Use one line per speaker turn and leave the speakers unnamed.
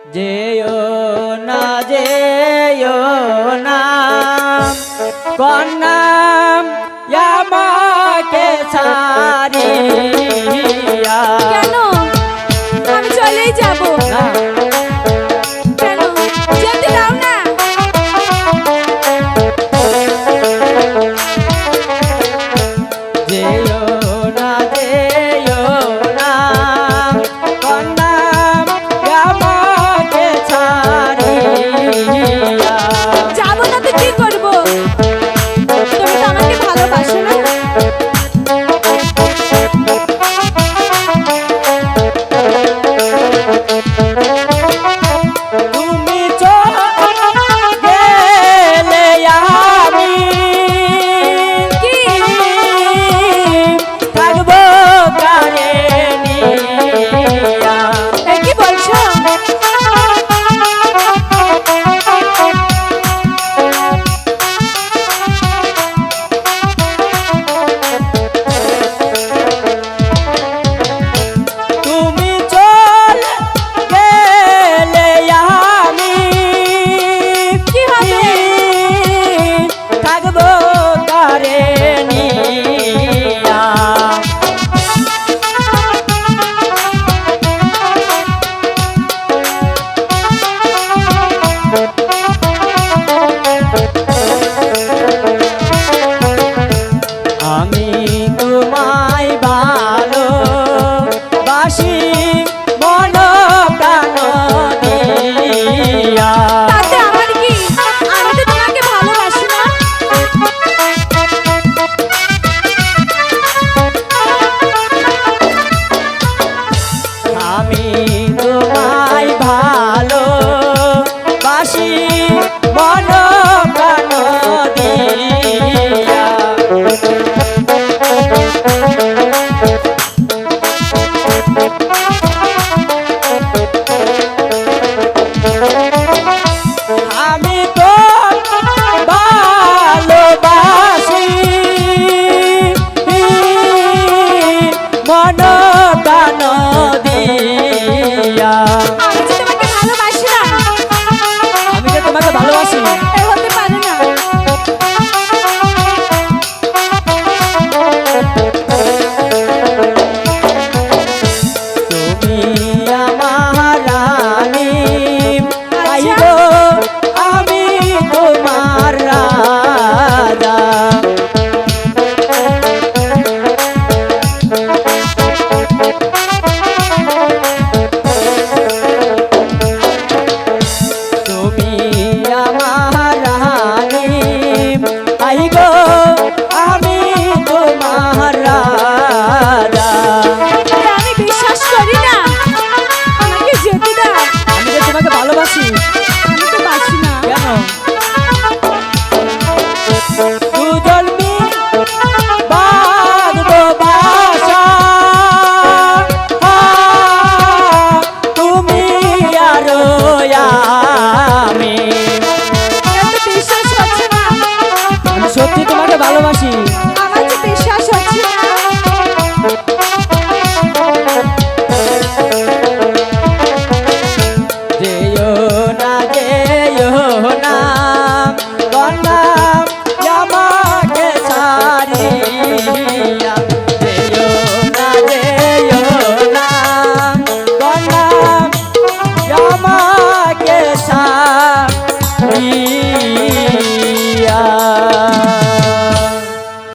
যেও না যেও না কন্যা আমাকে ছাড়িয়া।
কেন? আমি চলেই যাব। কেন যেতে দাও না?
যেও না যেও না কন্যা আমাকে ছাড়িয়া।
যাব না তো কি করব? তুমি তো আমাকে ভালোবাসো না।
তুমি চলে গেলে আমি
কি
থাকবো কারে নিয়া।
এ কি বলছো?
তুমি চলে গেলে আমি
কি হবে?
থাকবো কারে নিয়া। আমি তোমায় ভালো বাসি মন প্রাণ দিয়া।
তাতে আমার কি? আমি তো তোমাকে ভালোবাসি না।
আমি তোমায় ভালো বাসি মন প্রাণ দিয়া। আমি তো ভালোবাসি মন প্রাণ দিয়া।
আমি যে তোমাকে ভালোবাসি না।
আমি যে তোমাকে ভালোবাসি।
এ হতে পারে না।
তুমি আমার রানী আইব আমি তোমার রাজা। তুমি আমার রানী আইব আমি তোমার রাজা।
এ আমি বিশ্বাস করি না। আমাকে যেতে দাও।
আমি যে তোমাকে ভালোবাসি।
আমি তো বাসি না।
কেন? দুজন বাঁধবো বাসা তুমি আর আমি।
এত বিশ্বাস হচ্ছে না।
আমি সত্যি তোমাকে ভালোবাসি।